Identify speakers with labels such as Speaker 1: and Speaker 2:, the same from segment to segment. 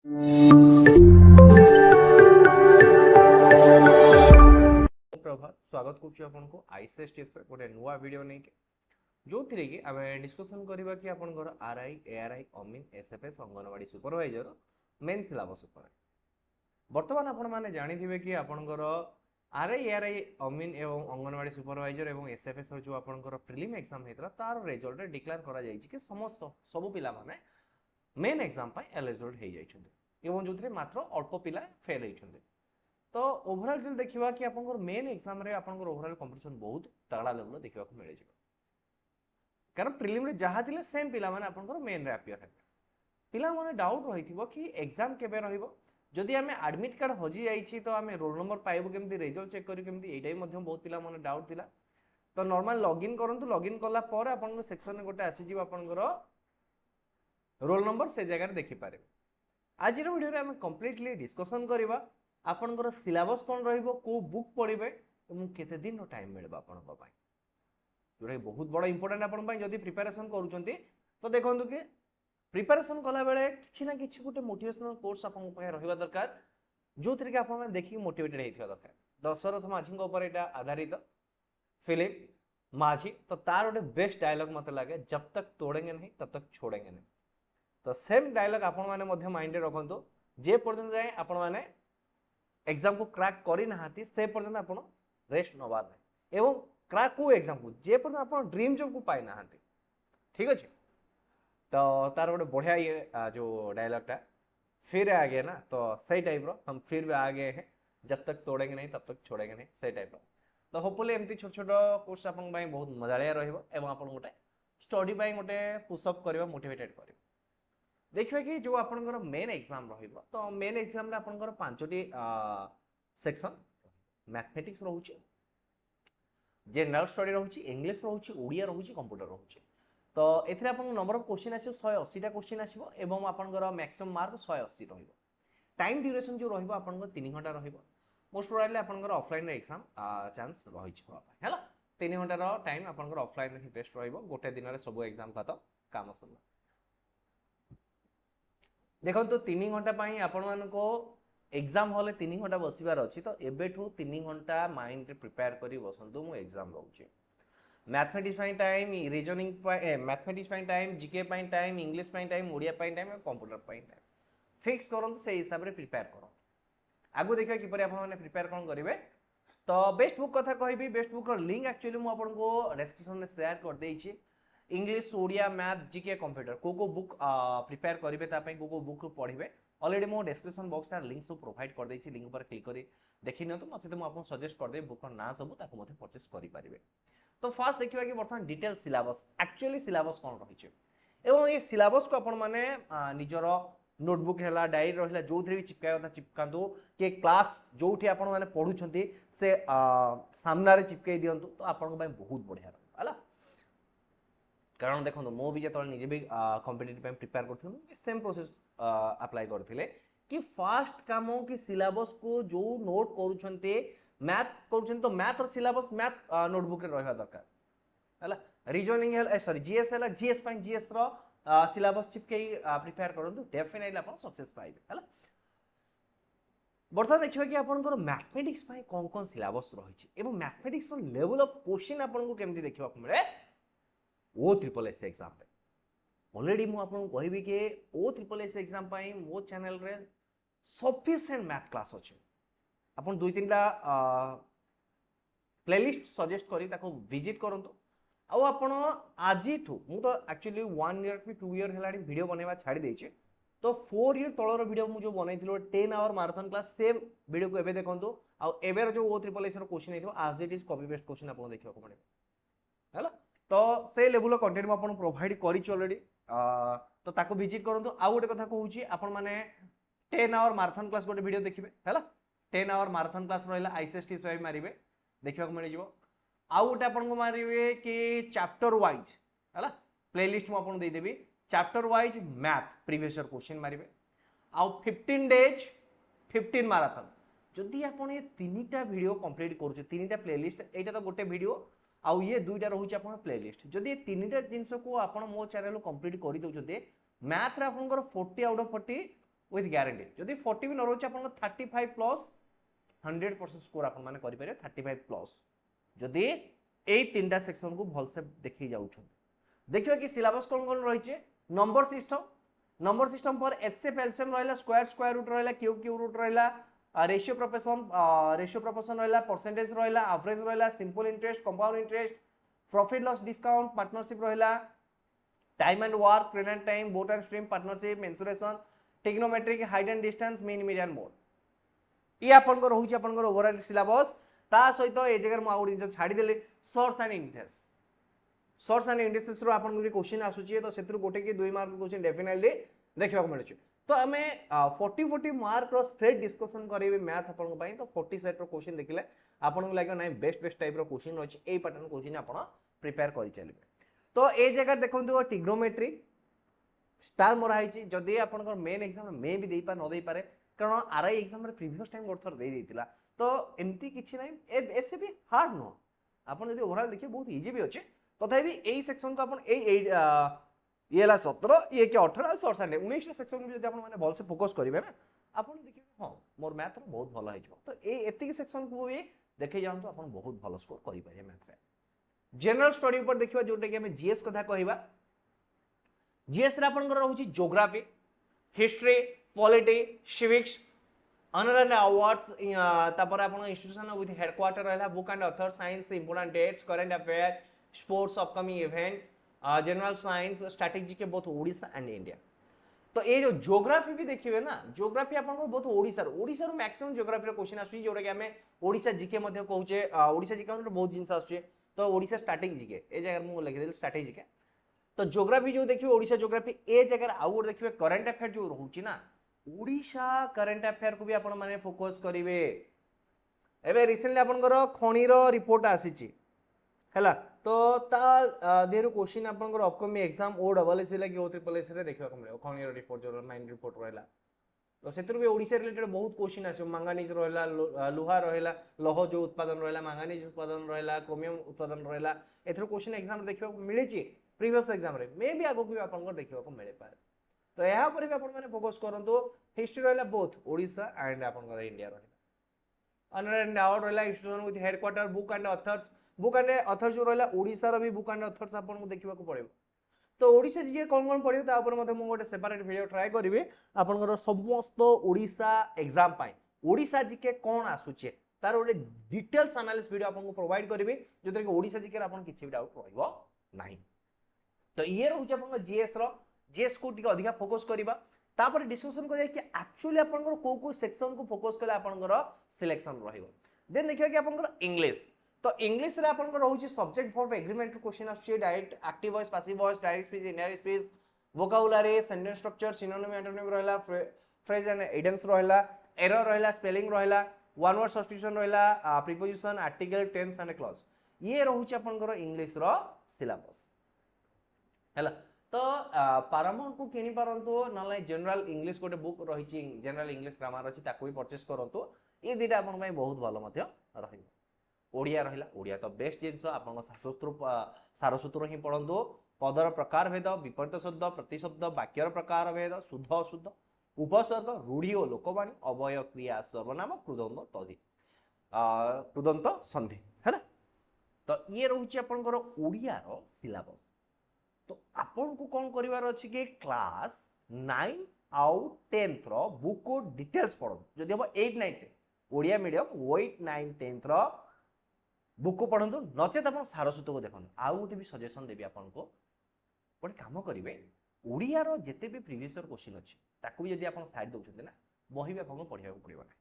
Speaker 1: प्रभात स्वागत करुच्ची आपको ICS tips गोटे नुआ वीडियो नहीं जो थी कि आम डिस्कसन करवा कि आपंकर RI ARI Amin SFS Anganwadi supervisor main syllabus उपर बर्तमान आपण मैंने जानी कि आपंकर आरआई एआरआई अमीन एवं अंगनवाड़ी सुपरवाइजर एवं एसएफएस जो आपंकर प्रिलिम एग्जाम होता तार रिजल्ट डिक्लेयर कर समस्त सब पिला माने मेन एग्जाम एलिजिबल हो जाइछन्ते जो मात्र अल्प पिला फेल होइछन्ते। तो ओवरऑल जो देखा कि आपंकर मेन एग्जाम रे आपंकर ओवरऑल कंपटीशन बहुत तगड़ा लेवल देखा मिल जाए कारण प्रिलिम रे जहाँ थिले सेम पिला माने आपंकर मेन रे अपियर हेबे पिला माने डाउट रहिथिबो कि एग्जाम केबे रहिबो जदि आमे एडमिट कार्ड हजि जाइछि तो आमे रोल नंबर पाइबो केमति रिजल्ट चेक करि केमति एटाई मध्ये बहुत पिला माने डाउट थिला। तो नॉर्मल लॉगिन करंतु लॉगिन कला पर आपन सेक्शन रे गोटे आसी जिवो आपनकर रोल नंबर से जगह देखि पारे। आज वीडियो रे आमे कंप्लीटली डिस्कशन करबा आपनकर सिलेबस कोन रहिबो को बुक पढिबे एवं केते दिन टाइम मिलबा आपनक पय जोरे बहुत बड़ा इंपोर्टेंट आपन पय जदि प्रिपरेशन करूचंती तो देखंतु कि प्रिपरेशन कला बेले किछि ना किछि गोटे मोटिवेशनल कोर्स आपन पय रहिबा दरकार जो थ्री के आपन देखि मोटिवेटेड हेथिबा दरकार। दशरथ माझी को ऊपर एटा आधारित फिलिप माझी तो तार गोटे बेस्ट डायलॉग मते लागे जब तक तोड़ेंगे नहीं तब तक छोड़ेंगे नहीं। तो सेम डायलॉग आपण माने मध्य माइंड रे रखंतु जे पर्यंत जाय आपण माने एग्जाम को क्रैक करी नाहाती से पर्यंत आपण रेस्ट नबार नै एवं क्रैक को एग्जाम को जे पर्यंत आपण ड्रीम जॉब को पाई नाहाती ठीक अछि। तो तार गोटे बढ़िया ये जो डायलॉग टा फिर आ गया ना तो सही टाइप रो हम फिर भी आ गए हैं जब तक तोड़ेंगे नहीं तब तक छोड़ेंगे नहीं सही टाइप रो। तो होपफुली एमती छोट छोट कोर्स आपण बाई बहुत मजालिया रहिबो एवं आपण गोटे स्टडी बाई गोटे पुशअप करबा मोटिवेटेड करबो। देखिए कि जो आपनकर मेन एग्जाम रहिबो तो मेन एग्जाम रे आपनकर पांचटी सेक्शन मैथमेटिक्स रहउची जनरल स्टडी रहउची इंग्लिश रहउची ओडिया रहउची कंप्यूटर रहउची। तो एथिरे आपन नंबर ऑफ क्वेश्चन आसी 180 टा क्वेश्चन आसीबो एवं आपनकर मैक्सिमम मार्क 180 रहिबो। टाइम ड्यूरेशन जो रहिबो आपनकर 3 घंटा रहिबो मोस्ट प्रोबेबली आपनकर ऑफलाइन रे एग्जाम चांस रहिछ होला 3 घंटा रो टाइम आपनकर ऑफलाइन रे बेस्ट रहिबो गोटे दिन रे सब एग्जाम खत्म काम सरला। देखो तो 3 घंटा पाई आपण मान को एग्जाम हॉल 3 घंटा बसिबार अछि तो एबेठू 3 घंटा माइंड रे प्रिपेयर करी बसंतु मु एग्जाम रहउची मैथमेटिक्स पाई टाइम रीजनिंग पाई मैथमेटिक्स पाई टाइम जीके पाई टाइम इंग्लिश पाई टाइम ओडिया पाई टाइम कंप्यूटर पाई टाइम फिक्स करंतु से हिसाब रे प्रिपेयर करो आगु देखिए कि आपण माने प्रिपेयर कोन करिवे। तो बेस्ट बुक कथा कहबी बेस्ट बुक रो लिंक एक्चुअली मु आपण को डिस्क्रिप्शन में शेयर कर देइछि English Odia math GK computer को बुक प्रिपेयर करेंगे तापाई को बुक पढ़े ऑलरेडी मो डिस्क्रिप्शन बॉक्स रे लिंक सब प्रोवाइड कर देछि लिंक पर क्लिक करी देखि न तो नचेत मु आपन सजेस्ट कर दे बुक ना सब ताको मते परचेस करि पारिबे। तो फास्ट देखिबा कि वर्तमान डिटेल सिलेबस एक्चुअली सिलेबस कोन रहिছে एवं ये सिलेबस को आपण माने निजर नोटबुक हैला डायरी रहला जोथि भी चिपकाय था चिपकांदो के क्लास जोथि आपण माने पढुछंती से सामना रे चिपकाई दियंतु तो आपण को बहुत बढ़िया हला कारण देखो मो भी जो निजे भी कॉम्पिटिटिव प्रिपेयर कर सेम प्रोसेस अप्लाई करथिले कि फास्ट काम कि सिलेबस को जो नोट करूछंते मैथ करूछन तो मैथ और सिलेबस मैथ नोटबुक रे रहबा दरकार हला रीजनिंग है सॉरी जीएस है जीएस पाई जीएस रो सिलेबस चिपके प्रिपेयर करंतु डेफिनेटली आपण सक्सेस पाइबे हला। बर्तमान देखिबा कि आपनकर मैथमेटिक्स पाई कोन सिलेबस रहिछि एवं मैथमेटिक्स रो लेवल ऑफ क्वेश्चन आपन को केमति देखिबा मिले ओ ट्रिपल एस एग्जाम पे ऑलरेडी मु आपन कहबी कि ओ ट्रिपल एस एग्जाम पाई मो चैनल रे सफिशिएंट मैथ क्लास अछि आपन दुई तीनटा प्लेलिस्ट सजेस्ट करी ताको विजिट करंतु आ आपन आजि ठू मु तो एक्चुअली 1 ईयर कि 2 ईयर हेलाडी वीडियो बनेबा छाडी देछि तो 4 ईयर तळर वीडियो मु जो बनैथिलो 10 hour marathon class same video को एबे देखंतु आ एबे जो ओ ट्रिपल एस रो क्वेश्चन हेतिबो as it is copy paste question आपन देखिबा को पड़े हला। तो से लेवल कंटेंट में आपन प्रोवाइड करिछि ऑलरेडी तो ताको विजिट करंतु आ गोटे कथा कहूछि आपन माने 10 आवर मैराथन क्लास गोटे वीडियो देखिबे हला 10 आवर मैराथन क्लास रहला आईसीएसटी स्क्राइब मारिबे देखिबा को मिल जिवो आ गोटे आपन को मारिबे कि चैप्टर वाइज हला प्लेलिस्ट में आपन दे देबी chapter wise math previous year question मारिबे आ 15 डेज 15 मैराथन जदि आपन ये तीनटा वीडियो कंप्लीट करूछ तीनटा प्लेलिस्ट एटा तो गोटे वीडियो आउ ये दुईटा रोचे आप प्लेलिस्ट जदि ये तीनटा जिनस को आप मो चैनल कंप्लीट कर दौरान मैथ रे आपनकर 40 आउट ऑफ 40 विथ ग्यारंटी जदि 40 भी न रोचे आपन 35 प्लस 100% स्कोर आपन माने करि पारे 35 प्लस जदि एई तीनटा सेक्शन को भल से देखि जाउ छ देखियो कि सिलेबस कोन रही छे नंबर सिस्टम पर एचसीएफ एलसीएम रहला स्क्वायर रूट रहला क्यूब रूट रहला रेशियो प्रोपोर्शन रहला परसेंटेज रहला एवरेज रहला simple interest compound interest profit loss discount partnership रहला time and work present time boat and stream partnership mensuration trigonometric height and distance mean median mode ये आपन को रहउची आपन को ओवरऑल सिलेबस ता सहित ए जगह मु आउट दिन छाडी देले सोर्स एंड इंडेक्सेस रो आपन को क्वेश्चन आसुची तो सेत्रु गोटे की 2 मार्क क्वेश्चन डेफिनेटली देखबा को मिलुची तो हमें 40 मार्क रो सेट डिस्कशन करेबे मैथ आपन को पई तो 40 सेट रो क्वेश्चन देखिले आपन को लागो नै बेस्ट टाइप रो क्वेश्चन रहउची ए पैटर्न क्वेश्चन आपन प्रिपेयर करि चलिबे तो ए जगह देखंतु ट्रिग्नोमेट्री स्टार मोरा हिची जदी आपन को मेन एग्जाम में भी देई पा न देई पारे कारण आरआई एग्जाम रे प्रीवियस टाइम गोथर दे देतिला तो एमती किछि नै एसे भी हार्ड नो आपन जदी ओवरऑल देखिए बहुत इजी भी अछि तथापि एई सेक्शन को आपन ये ला 17 ये के 18 शॉर्ट्स एंड 19 सेक्शन में जदी आपन माने बल से फोकस करिवे ना आपन देखिए हां मोर मैथ रो बहुत भलो हिजो तो एति के सेक्शन को भी देखै जाम तो आपन बहुत भलो स्कोर करि पारे मैथ रे जनरल स्टडी ऊपर देखिबा जोटे कि हमें जीएस कथा कहिबा जीएस रे आपन रहउची geography history polity civics honour awards तापर आपन इंस्टीट्यूशन विथ हेडक्वार्टर रहला book and author science important dates current affair sports upcoming event general science strategy के बोथ ओडिशा एंड इंडिया तो ये जो ज्योग्राफी भी देखिए ना ज्योग्राफी आपन को बहुत ओडिशा रो मैक्सिमम ज्योग्राफी रो क्वेश्चन आसुची जोटा कि हमें ओडिशा जीके मध्ये कहूचे ओडिशा जीके मध्ये बहुत जिंस आसुची तो ओडिशा स्ट्रेटजी जीके ए जगह मु लिखि देल स्ट्रेटजी के तो ज्योग्राफी जो देखिए ओडिशा ज्योग्राफी ए जगह आउ देखिए करंट अफेयर जो रहउची ना ओडिशा करंट अफेयर को भी आपण माने फोकस करिवे एबे रिसेंटली आपनकर खणी रो रिपोर्ट आसीची हैला तो ता देरु क्वेश्चन आपनकर अपकमिंग एग्जाम ओ डबल एस लागी ओ ट्रिपल एस रे देखिबा को मिले खणी रो रिपोर्ट जो माइन रिपोर्ट रहला तो सेतरु भी ओडिशा रिलेटेड बहुत क्वेश्चन आछो मांगानीज रहला लोहा रहला लोह जो उत्पादन रहला मांगानीज उत्पादन रहला क्रोमियम उत्पादन रहला एथरो क्वेश्चन एग्जाम देखिबा को मिलेची प्रीवियस एग्जाम रे मे भी आगो भी आपनकर देखिबा को मिले पारे तो यहा पर भी आपण माने फोकस करंतो हिस्ट्री रहला बोथ ओडिशा एंड आपनकर इंडिया रहला ऑनर एंड अवार्ड रहला institution with headquarter book and authors जो रहला ओडिशा रो भी बुक एंड ऑथर्स आपन को देखिबा को पड़िबो तो ओडिशा जी कोन पड़िबो ता ऊपर मते मु गोटे सेपरेट वीडियो ट्राई करबी आपनकर समस्त ओडिशा एग्जाम पाई ओडिशा जी के कोन आसुचे तार गोटे डिटेल्स एनालिसिस वीडियो आपन को प्रोवाइड करबी जोतर कि ओडिशा जी के आपन किछि भी डाउट रहइबो नाही तो ये रहउचे आपन जीएस को टिके अधिका फोकस करिबा तापर डिस्कशन करिया कि एक्चुअली आपन को सेक्शन को फोकस कले आपन सिलेक्शन रहिबो देन देखियो कि आपन इंग्लिश तो इंग्लिश रे आपन रहउची सब्जेक्ट वर्ब एग्रीमेंट क्वेश्चन आछे direct active voice passive voice direct speech indirect speech vocabulary sentence structure synonym antonym रहला फ्रेज एंड एडेंस रहला एरर रहला स्पेलिंग रहला वन वर्ड सब्स्टिट्यूशन रहला preposition article tense and clause ये रहउची आपन English रो syllabus हैला तो पारामाउंट को किनि पारंतो नले जनरल इंग्लिश गोटे बुक रहिची जनरल इंग्लिश ग्रामर अछि ताको भी परचेस करंतो ये दिटा आपन पई बहुत भलो मध्य रहिबो ओडिया रहिला ओडिया तो बेस्ट जिंस आपन सारसूत्र ही पढंतो पदर प्रकार भेद विपरीत शब्द प्रतिशब्द वाक्यर प्रकार भेद शुद्ध अशुद्ध उपसर्ग रूढ़ी और लोकवाणी अवय क्रिया सर्वनाम कृदंत तदि कृदंत संधि है तो ये रहउची आपनकर ओडिया रो सिलेबस तो आपन को कोन करिवार अछि कि क्लास 9 आउट 10th रो बुक को डिटेल्स पढो जदि हम 8 9 ओडिया मीडियम 8 9 10th रो बुक को पढंतु नचेत अपन सारसूत्र को देखन आउ गोटे भी सजेशन देबी आपन को गोटे काम करिवे ओडिया रो जते भी प्रीवियस ईयर क्वेश्चन अछि ताकू भी जदि आपन साइड दोछते ना बही भी आपन को पढिया को पड़िबो ना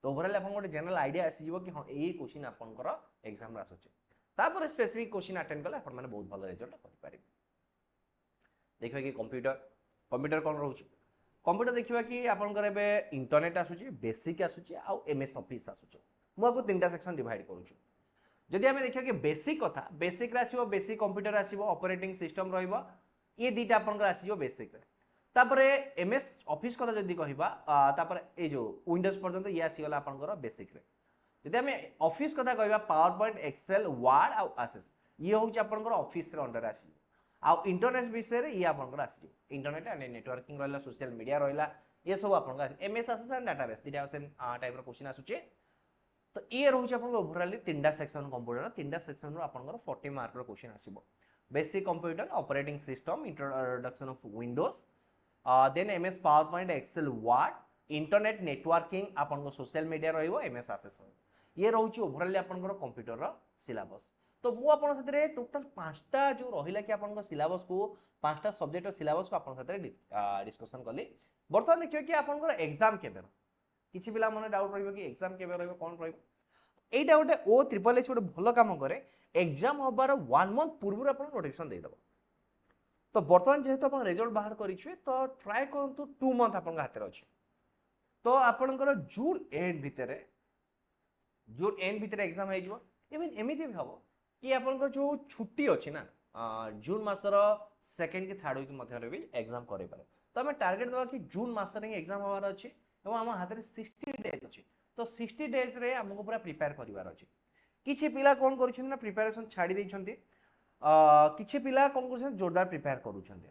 Speaker 1: तो ओवरऑल आपन गोटे जनरल आईडिया आसी जिवो कि हां ए क्वेश्चन आपन को एग्जाम रा आसुचे तापर स्पेसिफिक क्वेश्चन अटेंड कले आपन माने बहुत भलो रिजल्ट करि पारिबे देखिबा कि कंप्यूटर कोन रहउची कंप्यूटर देखिबा कि आपन करे बे इंटरनेट आसुची बेसिक आसुची आ एमएस ऑफिस आसुची मु आपको तीनटा सेक्शन डिवाइड करूछु जदि हमें देखियो कि बेसिक कथा बेसिक रे आसीबो बेसिक कंप्यूटर आसीबो ऑपरेटिंग सिस्टम रहइबो ये दीटा आपन को आसीबो बेसिक रे तापरे एमएस ऑफिस कथा जदि कहिबा तापर ए जो विंडोज पर्यंत ये आसी गला आपन को बेसिक रे जदि हमें ऑफिस कथा कहिबा पावर पॉइंट एक्सेल वर्ड आ एसेस ये होउची आपन को ऑफिस रे अंडर आसी आ इंटरनेट विषय रे ये आपन को आसी इंटरनेट एंड नेटवर्किंग रहला सोशल मीडिया रहला ये सब आपन एमएस असिस्टेंट डाटाबेस दिटा सेम टाइप रो क्वेश्चन आसुचे तो ये रहउछ आपन ओवरऑली तीनटा सेक्शन कंप्यूटर तीनटा सेक्शन रो आपन 40 मार्क रो क्वेश्चन आसीबो basic computer operating system introduction of Windows then MS PowerPoint Excel Word internet networking आपन सोशल मीडिया रहइबो एमएस असिस्टेंट ये रहउछ ओवरऑली आपन कंप्यूटर रो सिलेबस तो मु आपन सतरे टोटल पांचटा जो रहिला कि आपन सिलेबस को पांचटा सब्जेक्ट सिलेबस को आपन सतरे डिस्कशन करली बर्तमान देखियो कि आपन एग्जाम केबे किछि पिला मन डाउट रहइबो कि एग्जाम केबे रहइबो कोन रहइबो एटा गोटे ओ ट्रिपल एच गोटे भलो काम करे एग्जाम होबार 1 मंथ पूर्व आपन नोटिफिकेशन दे दबो तो बर्तमान जेहेतु आपन रिजल्ट बाहर करिछु तो ट्राई करंतु 2 मंथ आपन हाथ रे अछि तो आपन जून एंड भितर एग्जाम हो जिवो इवन एमिति भाबो कि आपन जो छुट्टी अछि ना जून मासर सेकंड की थर्ड वीक मध्य रे भी एग्जाम करे पारे तो हम टारगेट दबा कि जून मास रे एग्जाम होबार अछि एवं हम हाथ रे 60 डेज अछि तो 60 डेज रे हमको पूरा प्रिपेयर करिवार अछि किछि पिला कोन करिछन ना प्रिपरेशन छाडी दै छथि किछि पिला कोन करिछन जोरदार प्रिपेयर करूछथि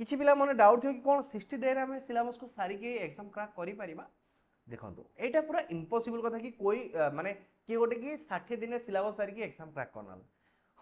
Speaker 1: किछि पिला मने डाउट थियो कि कोन 60 डे रे हम सिलेबस को सारी के एग्जाम क्रैक करि परिबा देखंतु एटा पूरा इम्पॉसिबल कथा कि कोई माने कि गोटे कि 60 दिन सिलेबस सारी के एग्जाम क्रैक करना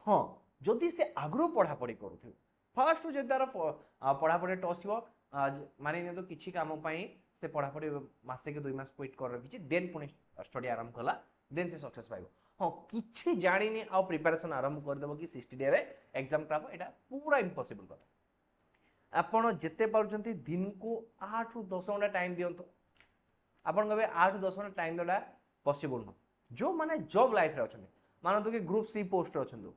Speaker 1: हां जदि से आग्रो पढ़ा पढ़ी करूथि फर्स्ट जे तार पढ़ा पढ़ी टच हो माने ने तो किछि काम पई से पढ़ा पढ़ी मासे के 2 मास क्विट कर रखिछि देन पुनी स्टडी आरंभ कला देन से सक्सेस पाइबो हां किछि जानिनी आ प्रिपरेशन आरंभ कर देबो कि 60 डे रे एग्जाम क्रैक एटा पूरा इम्पॉसिबल कथा आपण जेते पारुचंती दिन को 8 रु 10 घंटा टाइम दियंतो आपण कबे 8 रु 10 घंटा टाइम देला पॉसिबल न जो माने जॉब लाइफ रे अछन मानतो कि ग्रुप सी पोस्ट रे अछन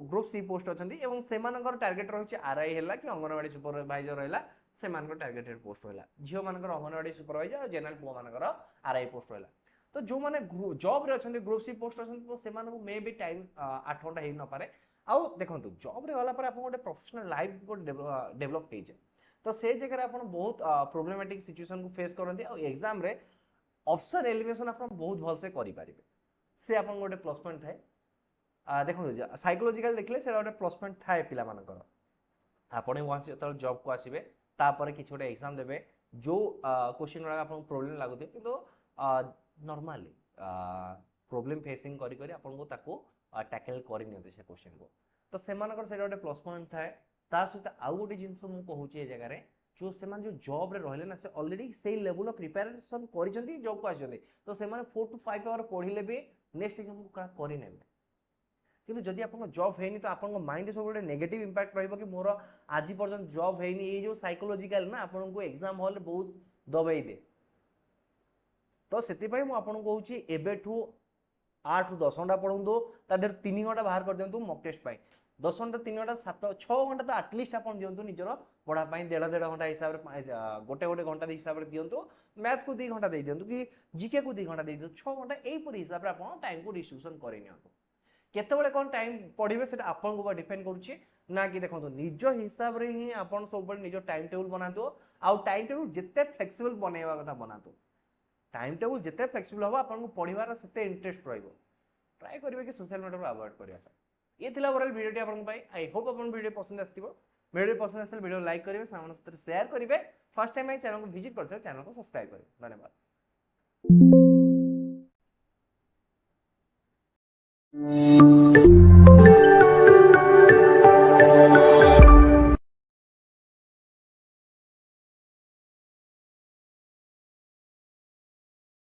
Speaker 1: ग्रुप सी पोस्ट अछन एवं से मानकर टारगेट रहछि आरआई हैला कि अंगनवाड़ी सुपरवाइजर रहला से मानकर टारगेटेड पोस्ट रहला झियो मानकर अंगनवाड़ी सुपरवाइजर और जनरल पो मानकर आरआई पोस्ट रहला तो जो माने जॉब रे अछन ग्रुप सी पोस्ट अछन तो से मानको मे बी टाइम 8 घंटा हे न पारे आउ देखंतु जॉब रे वाला पर आपन गोटे प्रोफेशनल लाइफ को डेवलप हे जे तो से जगह रे आपन बहुत प्रॉब्लमेटिक सिचुएशन को फेस करंती और एग्जाम रे ऑप्शन एलिमिनेशन आपन बहुत भल से करि परिबे से आपन गोटे प्लस पॉइंट थाए देखो साइकोलॉजिकल देखले से गोटे प्लस पॉइंट थाए पिला मानकर आपन वंस जत जॉब को आसीबे तापर किछ गोटे एग्जाम देबे जो क्वेश्चन वाला आपन प्रॉब्लम लागुते किंतु नॉर्मली प्रॉब्लम फेसिंग करी करी आपन को ताको टैकल करि नियते से क्वेश्चन को तो से मानकर से गोटे प्लस पॉइंट थाए ता सहित आउ गोटे जिंस मु कहूची ए जगह रे जो से मान जो जॉब रे रहले ना से ऑलरेडी से लेवल ऑफ प्रिपरेशन करिसंती जॉब को आछंती तो से माने 4 to 5 आवर पढिले भी नेक्स्ट एग्जाम को करि नेबे किंतु जदि आपन जॉब हेनी तो आपन माइंड सब गोटे नेगेटिव इंपैक्ट रहइबो कि मोर आजि पर्यंत जॉब हेनी ए जो साइकोलॉजिकल ना आपन को एग्जाम हॉल बहुत दबाई दे तो सेति पई मु आपन कहूची एबेठू 8 रु 10 घंटा पढुंदो ता देर 3 घंटा बाहर कर देंतु मॉक टेस्ट पाई 10 घंटा 3 घंटा 7 6 घंटा तो एटलीस्ट आपन दियंतु निजरो पढ़ा पाई 1.5 घंटा हिसाब रे गोटे घंटा हिसाब रे दियंतु मैथ को 2 घंटा दे दियंतु कि जीके को 2 घंटा दे दियंतु 6 घंटा एई पर हिसाब रे आपन टाइम को डिस्ट्रीब्यूशन करि नियंतु केते बेले कोन टाइम पढिबे सेटा आपन को डिपेंड करूची ना कि देखंतु निज हिसाब रे ही आपन सब बेले निजो टाइम टेबल बनातो आ टाइम टेबल जत्ते फ्लेक्सिबल बनेवा कथा बनातो टाइम टेबल जत्ते फ्लेक्सिबल होबा आपन को पढिबार सेते इंटरेस्ट रहइबो ट्राई करिवे कि सोशल मीडिया को अवॉइड करिया ये थिला ओवरऑल वीडियो आपन पाई आई होप आपन वीडियो पसंद आस्तिबो वीडियो पसंद आस्ते वीडियो लाइक करिवे सामने साथ शेयर करिवे फर्स्ट टाइम ए चैनल को विजिट करते चैनल को सब्सक्राइब करिवे धन्यवाद।